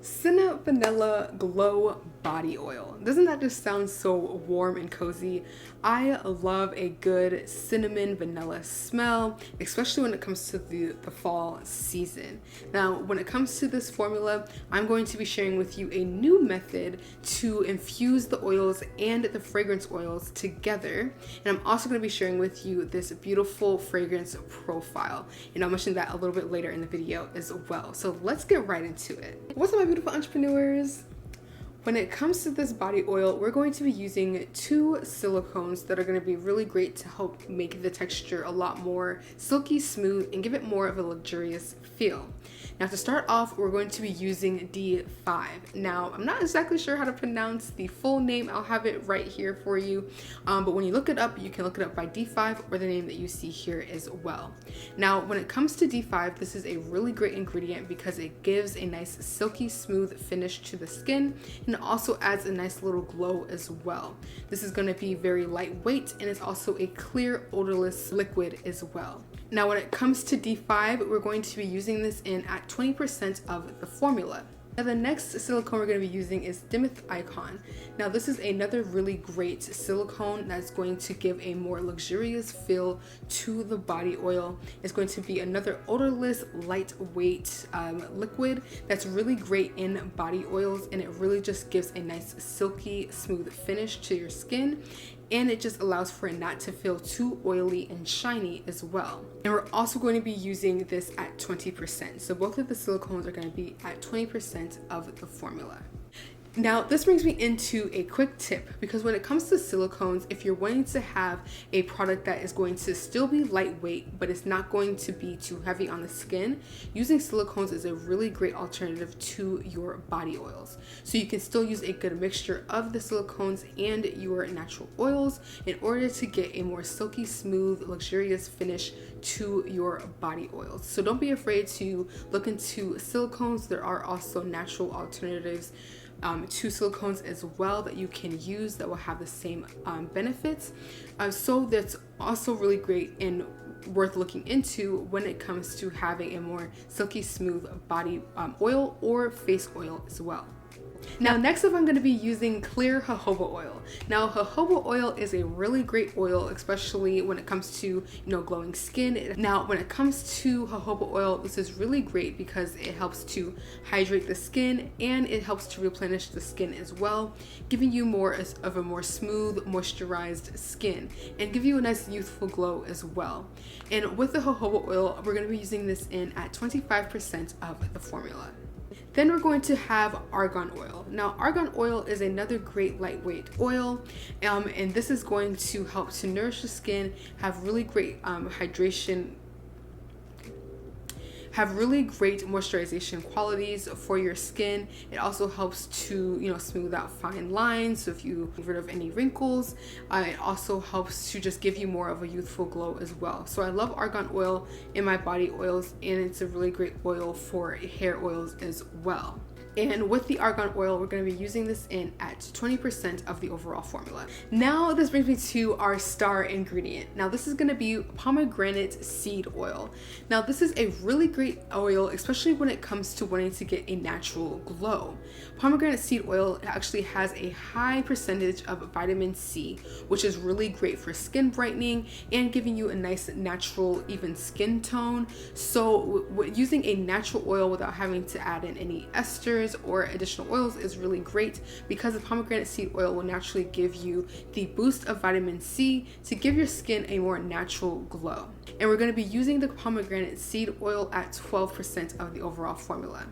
Cinna Vanilla Glow Body Oil. Doesn't that just sound so warm and cozy? I love a good cinnamon vanilla smell, especially when it comes to the fall season. Now, when it comes to this formula, I'm going to be sharing with you a new method to infuse the oils and the fragrance oils together. And I'm also going to be sharing with you this beautiful fragrance profile. And I'll mention that a little bit later in the video as well. So let's get right into it. What's up, my beautiful entrepreneurs? When it comes to this body oil, we're going to be using 2 silicones that are going to be really great to help make the texture a lot more silky smooth and give it more of a luxurious feel. Now, to start off, we're going to be using D5. Now, I'm not exactly sure how to pronounce the full name. I'll have it right here for you. But when you look it up, you can look it up by D5 or the name that you see here as well. Now, when it comes to D5, this is a really great ingredient because it gives a nice silky smooth finish to the skin, and it also adds a nice little glow as well. This is going to be very lightweight, and it's also a clear odorless liquid as well. Now, when it comes to D5, we're going to be using this in at 20% of the formula. Now, the next silicone we're going to be using is Dimeth Icon. Now, this is another really great silicone that's going to give a more luxurious feel to the body oil. It's going to be another odorless, lightweight liquid that's really great in body oils, and it really just gives a nice silky, smooth finish to your skin. And it just allows for it not to feel too oily and shiny as well. And we're also going to be using this at 20%. So both of the silicones are going to be at 20% of the formula. Now, this brings me into a quick tip, because when it comes to silicones, if you're wanting to have a product that is going to still be lightweight, but it's not going to be too heavy on the skin, using silicones is a really great alternative to your body oils. So you can still use a good mixture of the silicones and your natural oils in order to get a more silky, smooth, luxurious finish to your body oils. So don't be afraid to look into silicones. There are also natural alternatives to silicones as well that you can use that will have the same benefits. So that's also really great and worth looking into when it comes to having a more silky smooth body oil or face oil as well. Now, next up, I'm going to be using clear jojoba oil. Now, jojoba oil is a really great oil, especially when it comes to, glowing skin. Now, when it comes to jojoba oil, this is really great because it helps to hydrate the skin and it helps to replenish the skin as well, giving you more of a more smooth, moisturized skin and give you a nice youthful glow as well. And with the jojoba oil, we're going to be using this in at 25% of the formula. Then we're going to have argan oil. Now, argan oil is another great lightweight oil, and this is going to help to nourish the skin, have really great hydration, have really great moisturization qualities for your skin. It also helps to, smooth out fine lines. So if you get rid of any wrinkles, it also helps to just give you more of a youthful glow as well. So I love argan oil in my body oils, and it's a really great oil for hair oils as well. And with the argan oil, we're going to be using this in at 20% of the overall formula. Now, this brings me to our star ingredient. Now, this is going to be pomegranate seed oil. Now, this is a really great oil, especially when it comes to wanting to get a natural glow. Pomegranate seed oil actually has a high percentage of vitamin C, which is really great for skin brightening and giving you a nice natural even skin tone. So using a natural oil without having to add in any esters or additional oils is really great, because the pomegranate seed oil will naturally give you the boost of vitamin C to give your skin a more natural glow. And we're going to be using the pomegranate seed oil at 12% of the overall formula.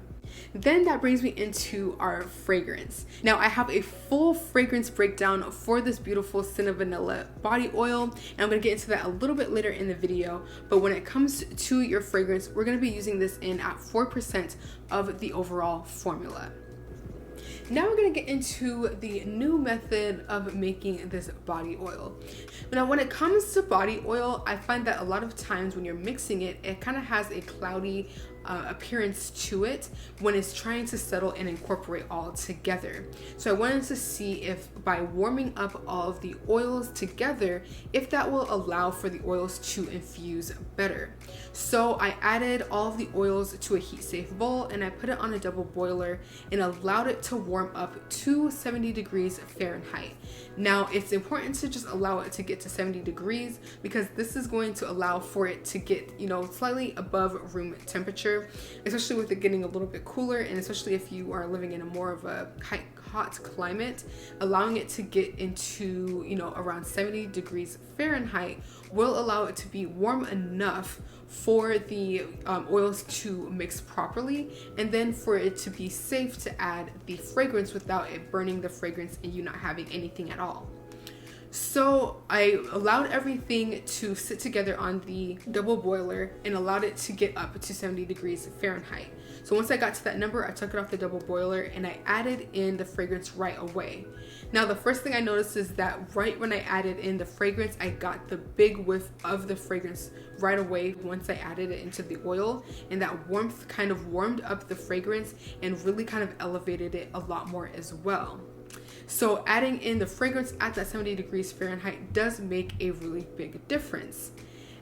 Then that brings me into our fragrance. Now, I have a full fragrance breakdown for this beautiful Cinna Vanilla body oil, and I'm going to get into that a little bit later in the video. But when it comes to your fragrance, we're going to be using this in at 4% of the overall formula. Now we're going to get into the new method of making this body oil. Now, when it comes to body oil, I find that a lot of times when you're mixing it, it kind of has a cloudy appearance to it when it's trying to settle and incorporate all together. So I wanted to see if by warming up all of the oils together, if that will allow for the oils to infuse better. So I added all of the oils to a heat safe bowl and I put it on a double boiler and allowed it to warm up to 70 degrees Fahrenheit. Now it's important to just allow it to get to 70 degrees because this is going to allow for it to get, you know, slightly above room temperature, especially with it getting a little bit cooler, and especially if you are living in a more of a hot climate, allowing it to get into, you know, around 70 degrees Fahrenheit will allow it to be warm enough for the oils to mix properly, and then for it to be safe to add the fragrance without it burning the fragrance and you not having anything at all. So I allowed everything to sit together on the double boiler and allowed it to get up to 70 degrees Fahrenheit. So once I got to that number, I took it off the double boiler and I added in the fragrance right away. Now the first thing I noticed is that right when I added in the fragrance, I got the big whiff of the fragrance right away once I added it into the oil, and that warmth kind of warmed up the fragrance and really kind of elevated it a lot more as well. So adding in the fragrance at that 70 degrees Fahrenheit does make a really big difference.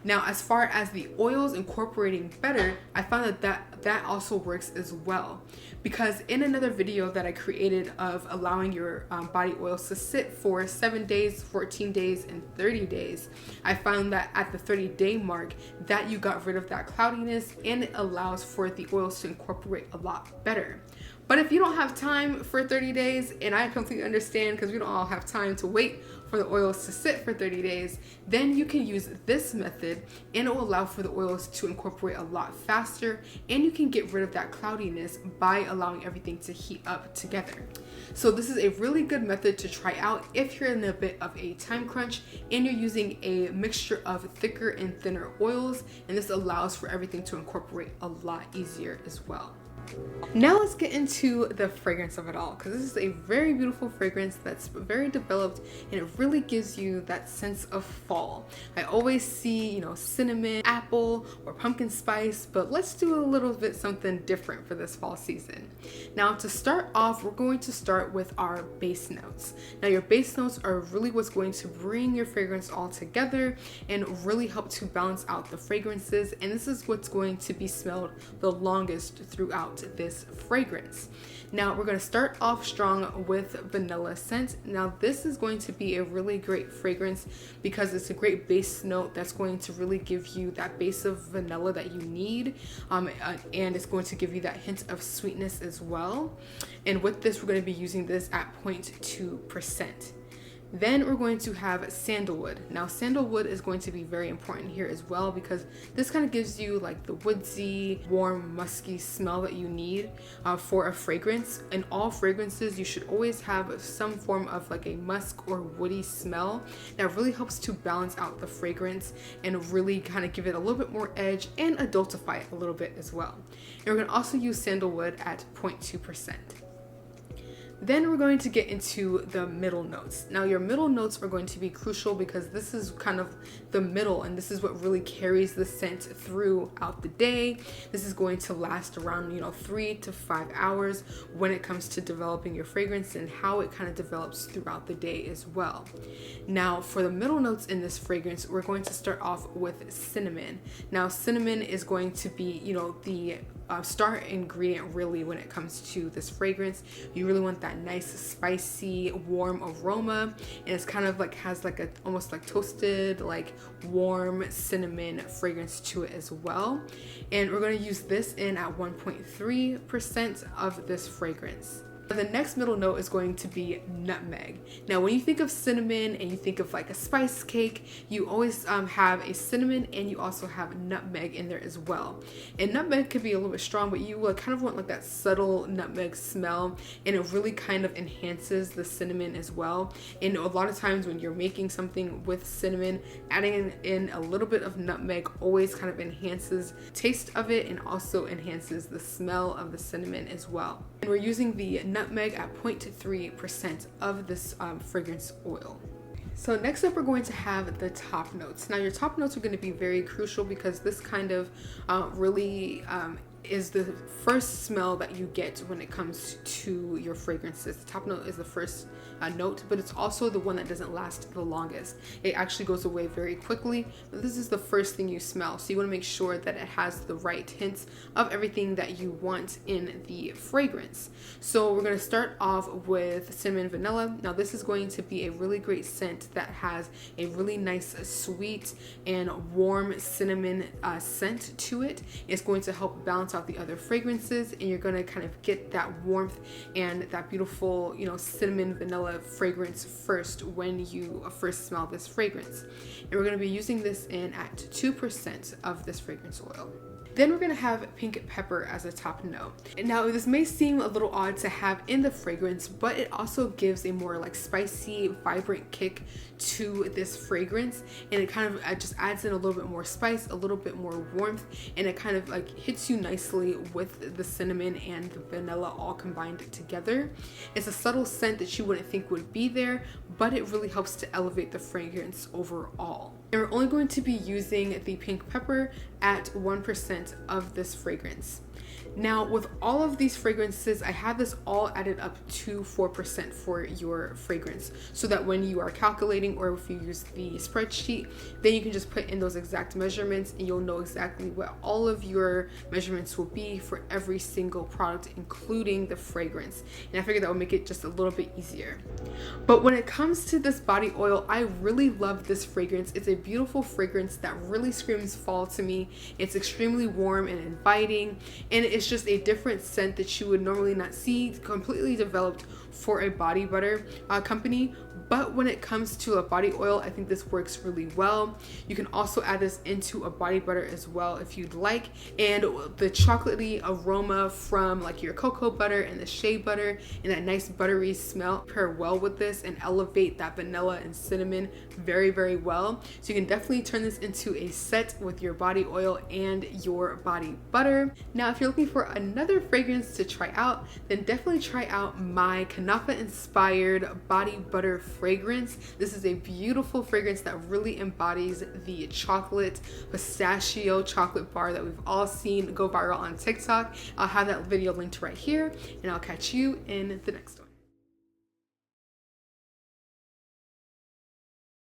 Now, as far as the oils incorporating better, I found that also works as well. Because in another video that I created of allowing your body oils to sit for 7 days, 14 days, and 30 days, I found that at the 30-day mark that you got rid of that cloudiness and it allows for the oils to incorporate a lot better. But if you don't have time for 30 days, and I completely understand because we don't all have time to wait for the oils to sit for 30 days, then you can use this method and it will allow for the oils to incorporate a lot faster, and you can get rid of that cloudiness by allowing everything to heat up together. So this is a really good method to try out if you're in a bit of a time crunch and you're using a mixture of thicker and thinner oils, and this allows for everything to incorporate a lot easier as well. Now let's get into the fragrance of it all, because this is a very beautiful fragrance that's very developed and it really gives you that sense of fall. I always see, you know, cinnamon, apple, or pumpkin spice, but let's do a little bit something different for this fall season. Now to start off, we're going to start with our base notes. Now your base notes are really what's going to bring your fragrance all together and really help to balance out the fragrances, and this is what's going to be smelled the longest throughout this fragrance. Now we're going to start off strong with vanilla scent. Now this is going to be a really great fragrance because it's a great base note that's going to really give you that base of vanilla that you need, and it's going to give you that hint of sweetness as well. And with this, we're going to be using this at 0.2%. Then we're going to have sandalwood. Now sandalwood is going to be very important here as well because this kind of gives you like the woodsy, warm, musky smell that you need for a fragrance. In all fragrances, you should always have some form of like a musk or woody smell that really helps to balance out the fragrance and really kind of give it a little bit more edge and adultify it a little bit as well. And we're going to also use sandalwood at 0.2%. Then we're going to get into the middle notes. Now your middle notes are going to be crucial because this is kind of the middle, and this is what really carries the scent throughout the day. This is going to last around, 3 to 5 hours when it comes to developing your fragrance and how it kind of develops throughout the day as well. Now for the middle notes in this fragrance, we're going to start off with cinnamon. Now cinnamon is going to be, the star ingredient really when it comes to this fragrance. You really want that nice spicy warm aroma, and it's kind of like has like a almost like toasted like warm cinnamon fragrance to it as well. And we're going to use this in at 1.3% of this fragrance. The next middle note is going to be nutmeg. Now when you think of cinnamon and you think of like a spice cake, you always have a cinnamon and you also have nutmeg in there as well. And nutmeg could be a little bit strong, but you will kind of want like that subtle nutmeg smell, and it really kind of enhances the cinnamon as well. And a lot of times when you're making something with cinnamon, adding in a little bit of nutmeg always kind of enhances the taste of it and also enhances the smell of the cinnamon as well. And we're using the nutmeg at 0.3% of this fragrance oil. So next up, we're going to have the top notes. Now your top notes are going to be very crucial because this kind of really is the first smell that you get when it comes to your fragrances. The top note is the first note, but it's also the one that doesn't last the longest. It actually goes away very quickly, but this is the first thing you smell. So you want to make sure that it has the right hints of everything that you want in the fragrance. So we're going to start off with cinnamon vanilla. Now this is going to be a really great scent that has a really nice sweet and warm cinnamon scent to it. It's going to help balance out the other fragrances, and you're going to kind of get that warmth and that beautiful, you know, cinnamon vanilla fragrance first when you first smell this fragrance. And we're going to be using this in at 2% of this fragrance oil. Then we're gonna have pink pepper as a top note. Now this may seem a little odd to have in the fragrance, but it also gives a more like spicy, vibrant kick to this fragrance, and it kind of just adds in a little bit more spice, a little bit more warmth, and it kind of like hits you nicely with the cinnamon and the vanilla all combined together. It's a subtle scent that you wouldn't think would be there, but it really helps to elevate the fragrance overall. And we're only going to be using the pink pepper at 1% of this fragrance. Now with all of these fragrances, I have this all added up to 4% for your fragrance, so that when you are calculating, or if you use the spreadsheet, then you can just put in those exact measurements and you'll know exactly what all of your measurements will be for every single product, including the fragrance. And I figured that would make it just a little bit easier. But when it comes to this body oil, I really love this fragrance. It's a beautiful fragrance that really screams fall to me. It's extremely warm and inviting, and it's just a different scent that you would normally not see, completely developed for a body butter company. But when it comes to a body oil, I think this works really well. You can also add this into a body butter as well if you'd like. And the chocolatey aroma from like your cocoa butter and the shea butter and that nice buttery smell pair well with this and elevate that vanilla and cinnamon very, very well. So you can definitely turn this into a set with your body oil and your body butter. Now, if you're looking for another fragrance to try out, then definitely try out my Kanafa inspired body butter fragrance. This is a beautiful fragrance that really embodies the chocolate pistachio chocolate bar that we've all seen go viral on TikTok. I'll have that video linked right here, and I'll catch you in the next one.